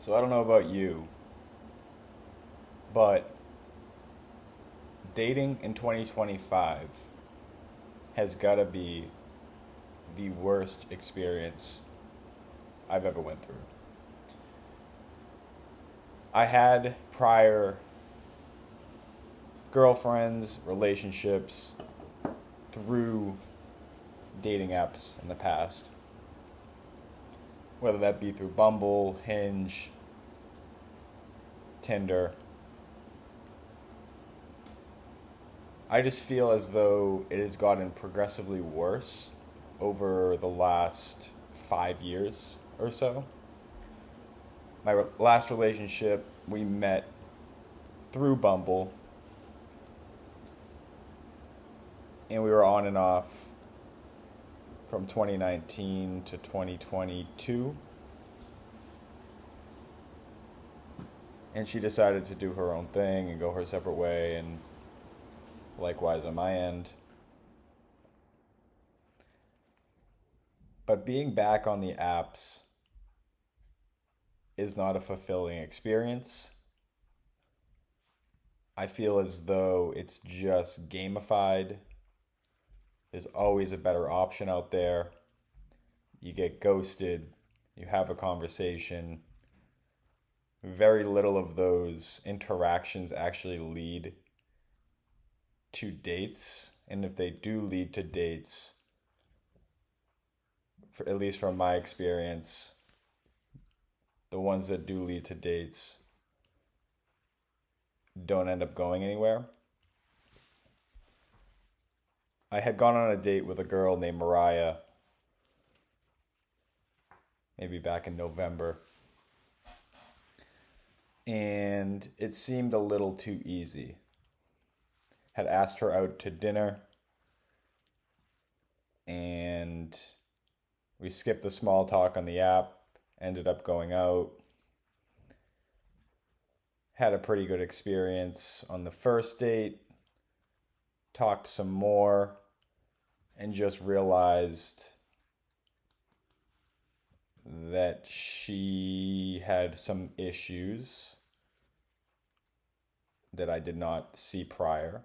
So I don't know about you, but dating in 2025 has got to be the worst experience I've ever went through. I had prior girlfriends, relationships through dating apps in the past, whether that be through Bumble, Hinge, Tinder. I just feel as though it has gotten progressively worse over the last 5 years or so. My last relationship, we met through Bumble, and we were on and off from 2019 to 2022. And she decided to do her own thing and go her separate way, and likewise on my end. But being back on the apps is not a fulfilling experience. I feel as though it's just gamified. There's always a better option out there. You get ghosted, you have a conversation. Very little of those interactions actually lead to dates. And if they do lead to dates, at least from my experience, the ones that do lead to dates don't end up going anywhere. I had gone on a date with a girl named Mariah, maybe back in November, and it seemed a little too easy. Had asked her out to dinner, and we skipped the small talk on the app, ended up going out. Had a pretty good experience on the first date, talked some more, and just realized that she had some issues that I did not see prior.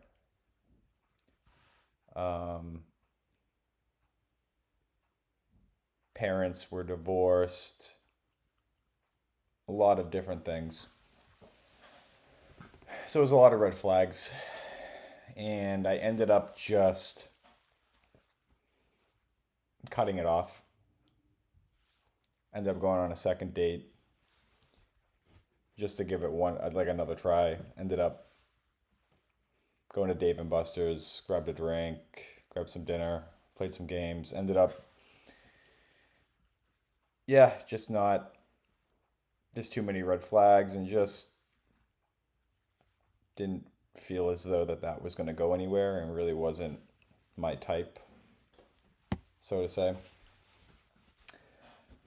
Parents were divorced, a lot of different things. So it was a lot of red flags. And I ended up just cutting it off. Ended up going on a second date just to give it another try. Ended up going to Dave and Buster's, grabbed a drink, grabbed some dinner, played some games. Ended up, yeah, just too many red flags, and just didn't feel as though that was going to go anywhere, and really wasn't my type, so to say.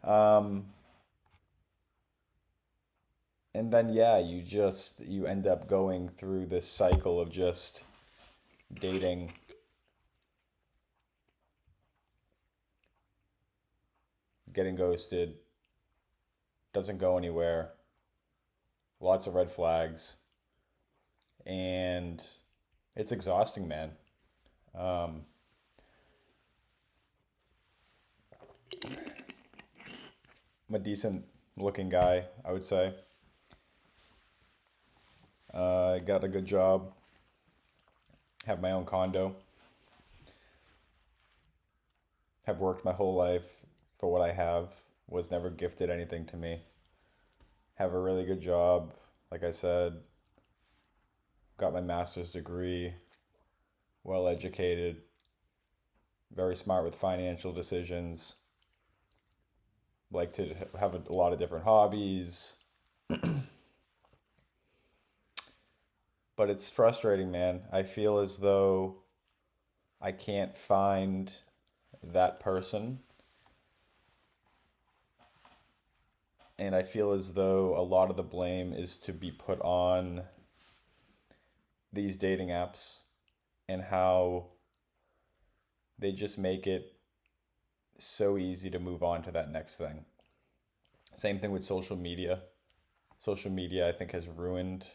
Um, and then yeah, you end up going through this cycle of just dating, getting ghosted, doesn't go anywhere, lots of red flags, and it's exhausting, man. Um, I'm a decent looking guy, I would say. I got a good job, have my own condo, have worked my whole life for what I have, was never gifted anything to me. Have a really good job, like I said, got my master's degree, well educated, very smart with financial decisions, like to have a lot of different hobbies. But it's frustrating, man. I feel as though I can't find that person. And I feel as though a lot of the blame is to be put on these dating apps, and how they just make it so easy to move on to that next thing. Same thing with social media. social media, I think, has ruined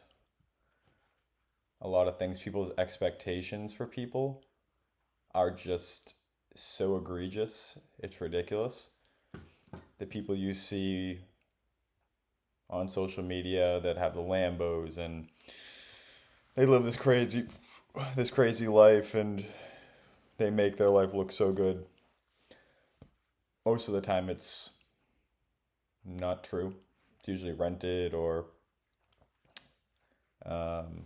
a lot of things. People's expectations for people are just so egregious. It's ridiculous. The people you see on social media that have the Lambos and they live this crazy life and they make their life look so good. Most of the time it's not true. It's usually rented or um,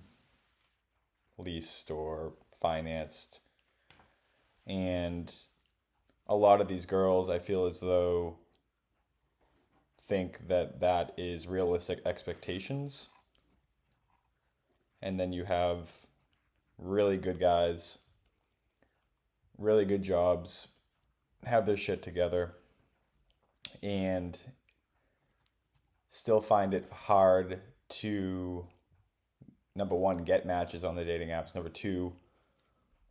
leased or financed. And a lot of these girls, I feel as though, think that that is realistic expectations. And then you have really good guys, really good jobs, have their shit together, and still find it hard to, number one, get matches on the dating apps. Number two,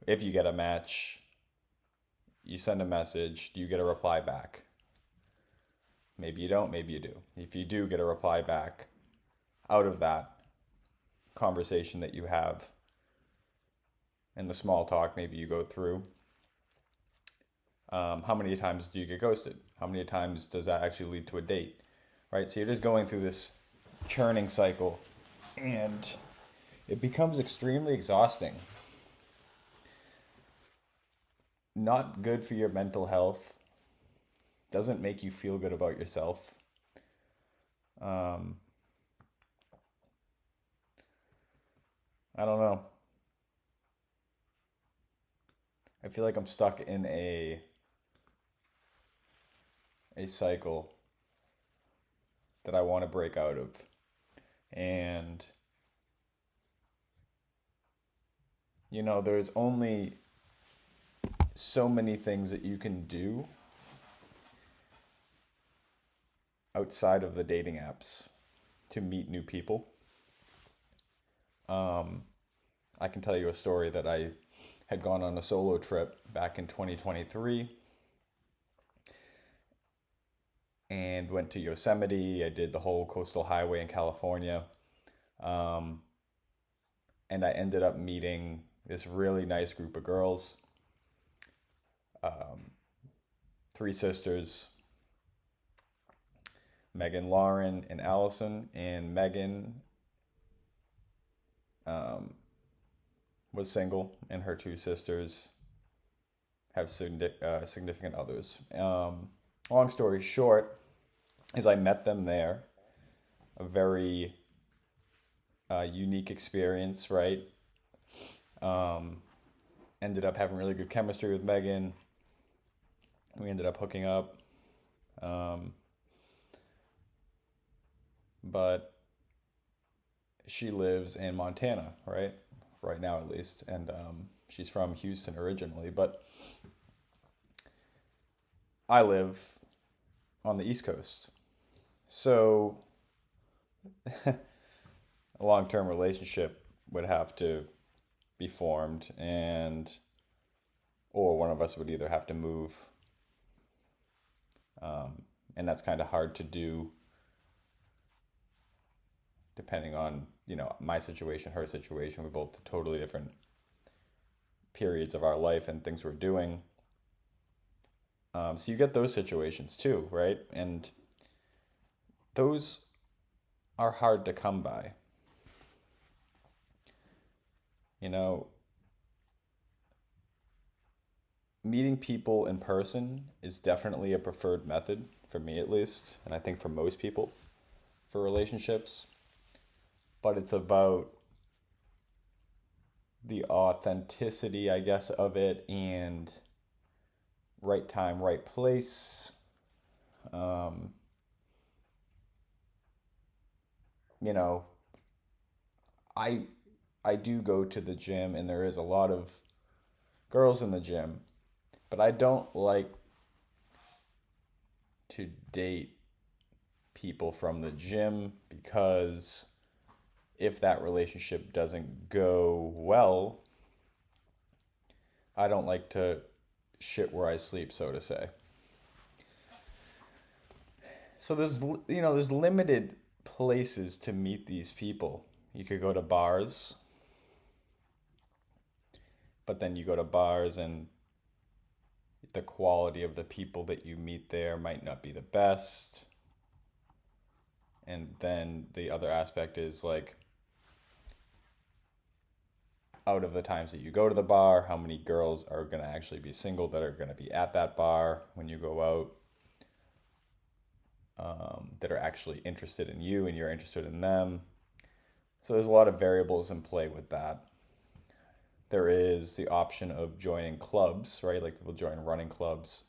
if you get a match, you send a message, do you get a reply back? Maybe you don't, maybe you do. If you do get a reply back out of that conversation that you have and the small talk maybe you go through, how many times do you get ghosted? How many times does that actually lead to a date? Right? So you're just going through this churning cycle and it becomes extremely exhausting. Not good for your mental health. Doesn't make you feel good about yourself. I don't know. I feel like I'm stuck in a cycle that I want to break out of. And there's only so many things that you can do outside of the dating apps to meet new people. I can tell you a story that I had gone on a solo trip back in 2023 and went to Yosemite. I did the whole coastal highway in California. And I ended up meeting this really nice group of girls. Three sisters, Megan, Lauren, and Allison. And Megan was single, and her two sisters have significant others. Long story short, is I met them there. A very unique experience, right? Ended up having really good chemistry with Megan. We ended up hooking up. But she lives in Montana, right? Right now, at least. And she's from Houston originally. But I live on the East Coast. So a long-term relationship would have to be formed, or one of us would either have to move. And that's kind of hard to do depending on, my situation, her situation. We're both totally different periods of our life and things we're doing. So you get those situations too, right? And those are hard to come by. Meeting people in person is definitely a preferred method, for me at least, and I think for most people, for relationships. But it's about the authenticity, I guess, of it, and right time, right place. You know, I I do go to the gym, and there is a lot of girls in the gym, but I don't like to date people from the gym because if that relationship doesn't go well, I don't like to shit where I sleep, so to say. So there's limited places to meet these people. You could go to bars, but then you go to bars and the quality of the people that you meet there might not be the best. And then the other aspect is like, out of the times that you go to the bar, how many girls are going to actually be single that are going to be at that bar when you go out, that are actually interested in you and you're interested in them. So there's a lot of variables in play with that. There is the option of joining clubs, right? Like people join running clubs.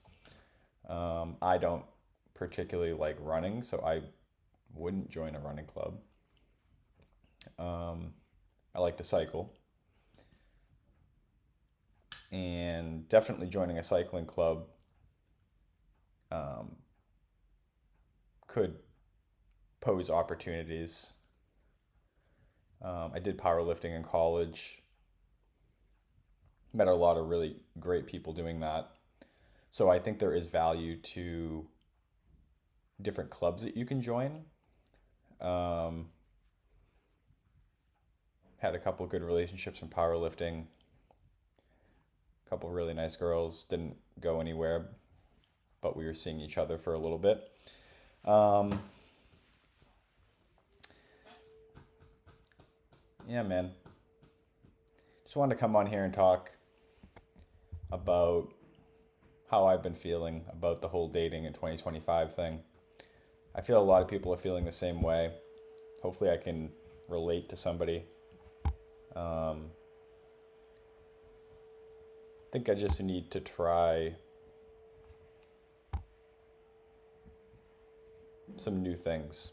I don't particularly like running, so I wouldn't join a running club. I like to cycle. And definitely joining a cycling club could pose opportunities. I did powerlifting in college. Met a lot of really great people doing that. So I think there is value to different clubs that you can join. Had a couple good relationships in powerlifting. A couple really nice girls. Didn't go anywhere, but we were seeing each other for a little bit. Yeah, man. Just wanted to come on here and talk about how I've been feeling about the whole dating in 2025 thing. I feel a lot of people are feeling the same way. Hopefully I can relate to somebody. I think I just need to try some new things.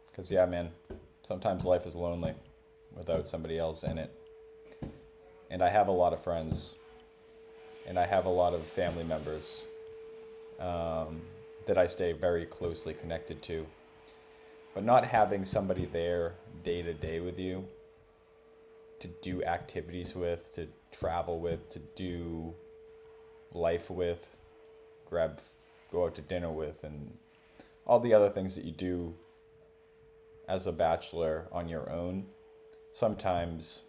Because, yeah, man, sometimes life is lonely without somebody else in it. And I have a lot of friends, and I have a lot of family members that I stay very closely connected to. But not having somebody there day to day with you, to do activities with, to travel with, to do life with, go out to dinner with, and all the other things that you do as a bachelor on your own, sometimes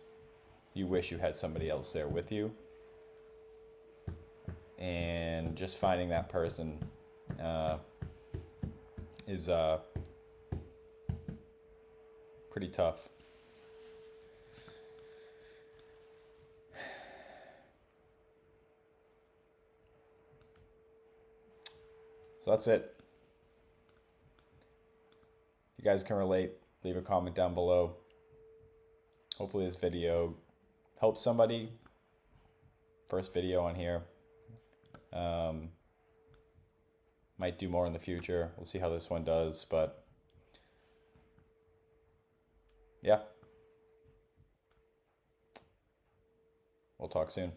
you wish you had somebody else there with you. And just finding that person is pretty tough. So that's it. If you guys can relate, leave a comment down below. Hopefully this video helps somebody. First video on here. Might do more in the future. We'll see how this one does, but yeah. We'll talk soon.